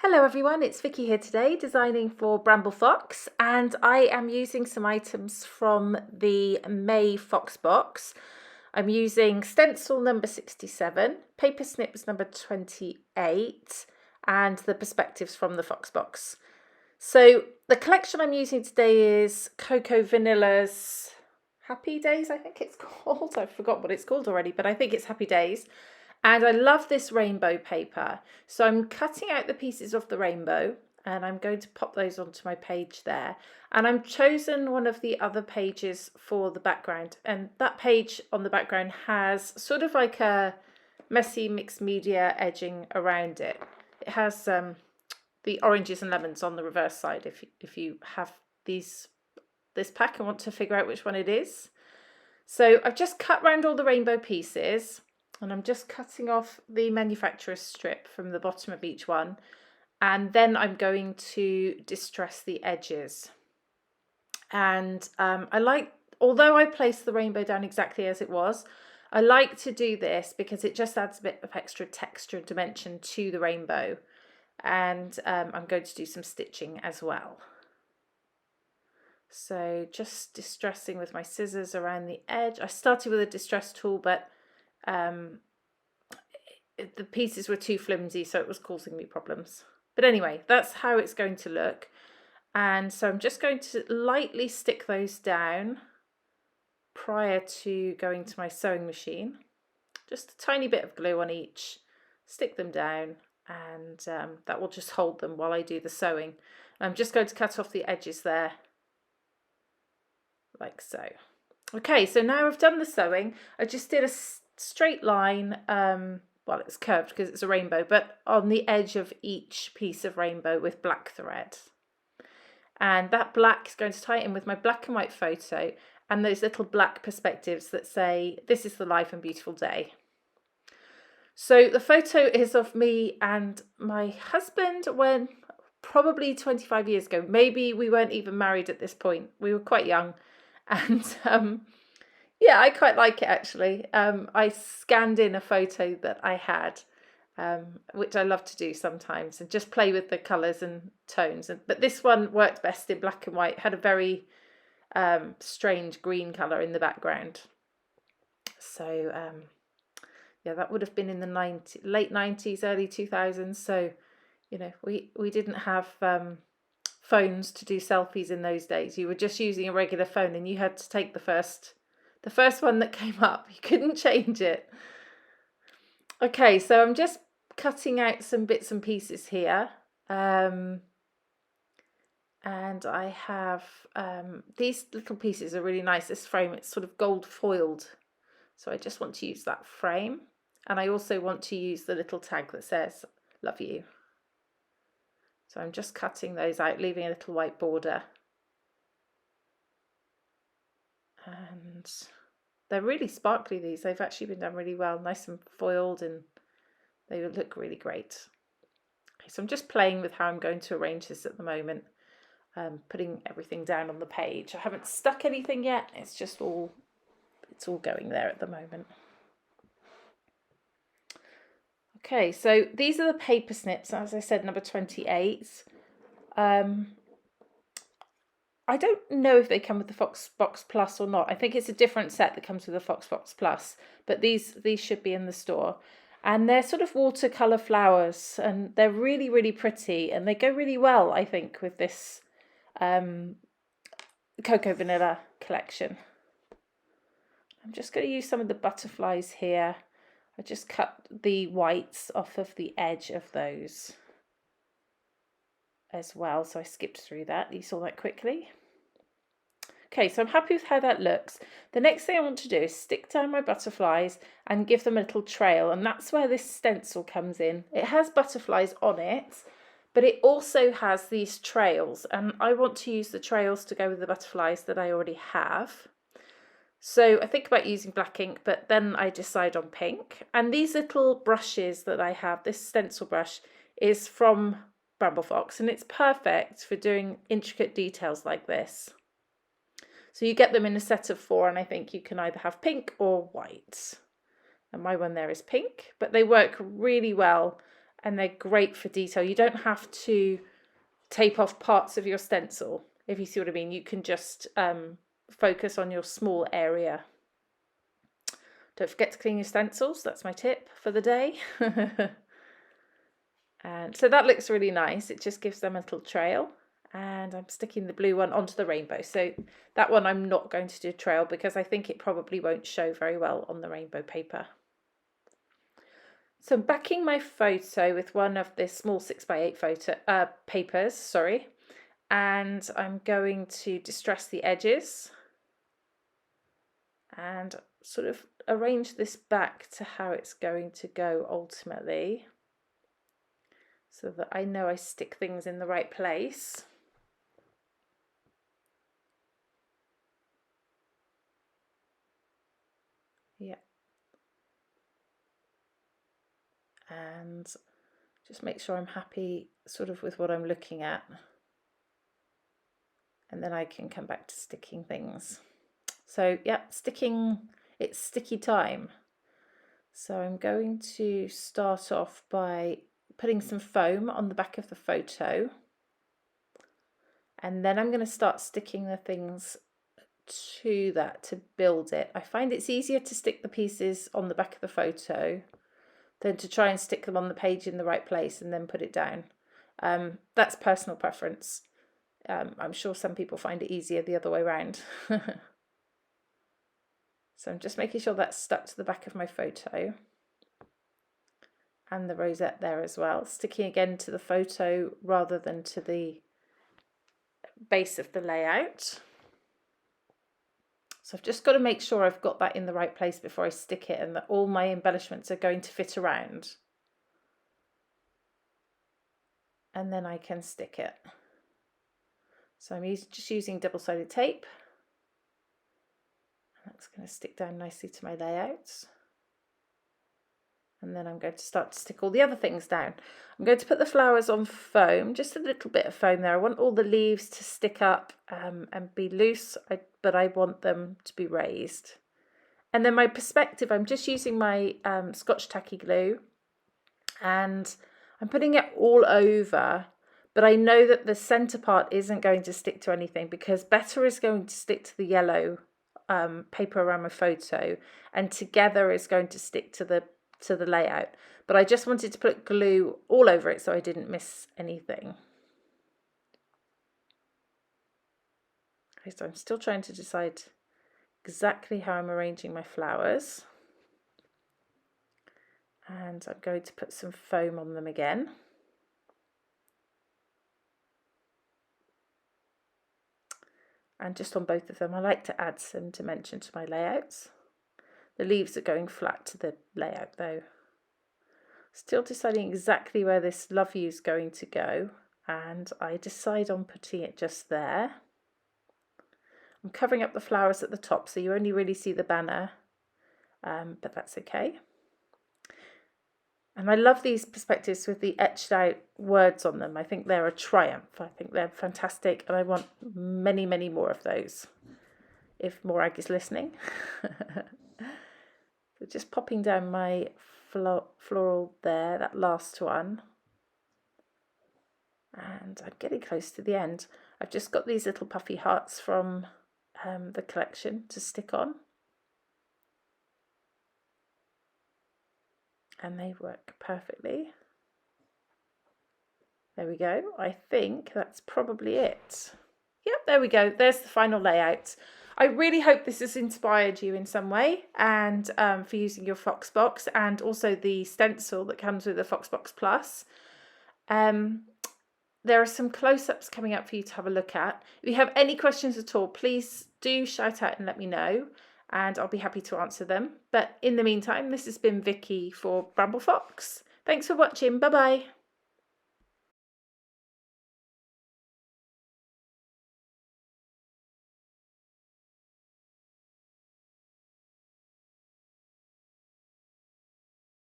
Hello everyone, it's Vicki here today designing for Bramble Fox, and I am using some items from the May FoxBox. I'm using stencil number 67, paper snips number 28 and the perspectives from the FoxBox. So the collection I'm using today is Cocoa Vanilla's Happy Days, I think it's called. I forgot what it's called already, but I think it's Happy Days. And I love this rainbow paper. So I'm cutting out the pieces of the rainbow and I'm going to pop those onto my page there. And I've chosen one of the other pages for the background. And that page on the background has sort of like a messy mixed media edging around it. It has the oranges and lemons on the reverse side if you have this pack and want to figure out which one it is. So I've just cut round all the rainbow pieces. And I'm just cutting off the manufacturer's strip from the bottom of each one. And then I'm going to distress the edges. And although I placed the rainbow down exactly as it was, I like to do this because it just adds a bit of extra texture and dimension to the rainbow. And I'm going to do some stitching as well. So just distressing with my scissors around the edge. I started with a distress tool, but the pieces were too flimsy, so it was causing me problems. But anyway, that's how it's going to look. And so I'm just going to lightly stick those down prior to going to my sewing machine. Just a tiny bit of glue on each, stick them down, and that will just hold them while I do the sewing. I'm just going to cut off the edges there, like so. Okay, so now I've done the sewing. I just did a straight line, well, it's curved because it's a rainbow, but on the edge of each piece of rainbow with black thread. And that black is going to tie it in with my black and white photo and those little black perspectives that say, "This is the life and beautiful day." So the photo is of me and my husband when probably 25 years ago. Maybe we weren't even married at this point. We were quite young. And yeah, I quite like it actually. I scanned in a photo that I had, which I love to do sometimes, and just play with the colours and tones. But this one worked best in black and white. It had a very strange green colour in the background. So yeah, that would have been in the late 90s, early 2000s. So, you know, we didn't have phones to do selfies in those days. You were just using a regular phone and you had to take the first one that came up. You couldn't change it. Okay, so I'm just cutting out some bits and pieces here. And I have these little pieces are really nice. This frame, it's sort of gold foiled. So I just want to use that frame. And I also want to use the little tag that says, "Love you." So I'm just cutting those out, leaving a little white border. And they're really sparkly, these. They've actually been done really well, nice and foiled, and they look really great. Okay, so I'm just playing with how I'm going to arrange this at the moment, putting everything down on the page. I haven't stuck anything yet, it's just all going there at the moment. Okay, so these are the paper snips, as I said, number 28. I don't know if they come with the FoxBox Plus or not. I think it's a different set that comes with the FoxBox Plus, but these should be in the store. And they're sort of watercolour flowers, and they're really, really pretty, and they go really well, I think, with this Cocoa Vanilla collection. I'm just going to use some of the butterflies here. I just cut the whites off of the edge of those as well, so I skipped through that. You saw that quickly. Okay, so I'm happy with how that looks. The next thing I want to do is stick down my butterflies and give them a little trail, and that's where this stencil comes in. It has butterflies on it, but it also has these trails, and I want to use the trails to go with the butterflies that I already have. So I think about using black ink, but then I decide on pink. And these little brushes that I have, this stencil brush, is from Bramble Fox, and it's perfect for doing intricate details like this. So you get them in a set of 4, and I think you can either have pink or white. And my one there is pink, but they work really well and they're great for detail. You don't have to tape off parts of your stencil, if you see what I mean. You can just focus on your small area. Don't forget to clean your stencils. That's my tip for the day. And so that looks really nice. It just gives them a little trail. And I'm sticking the blue one onto the rainbow. So that one I'm not going to do a trail because I think it probably won't show very well on the rainbow paper. So I'm backing my photo with one of the small 6x8 papers, and I'm going to distress the edges and sort of arrange this back to how it's going to go ultimately, so that I know I stick things in the right place. Yeah. And just make sure I'm happy sort of with what I'm looking at. And then I can come back to sticking things. So yeah, it's sticky time. So I'm going to start off by putting some foam on the back of the photo. And then I'm going to start sticking the things to that to build it. I find it's easier to stick the pieces on the back of the photo than to try and stick them on the page in the right place and then put it down. That's personal preference. I'm sure some people find it easier the other way around. So I'm just making sure that's stuck to the back of my photo. And the rosette there as well. Sticking again to the photo rather than to the base of the layout. So I've just got to make sure I've got that in the right place before I stick it, and that all my embellishments are going to fit around. And then I can stick it. So I'm just using double-sided tape. That's going to stick down nicely to my layouts. And then I'm going to start to stick all the other things down. I'm going to put the flowers on foam, just a little bit of foam there. I want all the leaves to stick up and be loose, but I want them to be raised. And then my perspective, I'm just using my Scotch tacky glue, and I'm putting it all over, but I know that the centre part isn't going to stick to anything because Better is going to stick to the yellow paper around my photo, and Together is going to stick to the layout. But I just wanted to put glue all over it so I didn't miss anything. Okay, so I'm still trying to decide exactly how I'm arranging my flowers. And I'm going to put some foam on them again. And just on both of them, I like to add some dimension to my layouts. The leaves are going flat to the layout though. Still deciding exactly where this love you is going to go, and I decide on putting it just there. I'm covering up the flowers at the top so you only really see the banner, but that's okay. And I love these perspectives with the etched out words on them. I think they're a triumph. I think they're fantastic, and I want many, many more of those, if Morag is listening. So just popping down my floral there, that last one. And I'm getting close to the end. I've just got these little puffy hearts from the collection to stick on. And they work perfectly. There we go. I think that's probably it. Yep, there we go. There's the final layout. I really hope this has inspired you in some way, and for using your FoxBox, and also the stencil that comes with the FoxBox Plus. There are some close-ups coming up for you to have a look at. If you have any questions at all, please do shout out and let me know, and I'll be happy to answer them. But in the meantime, this has been Vicki for Bramble Fox. Thanks for watching. Bye-bye.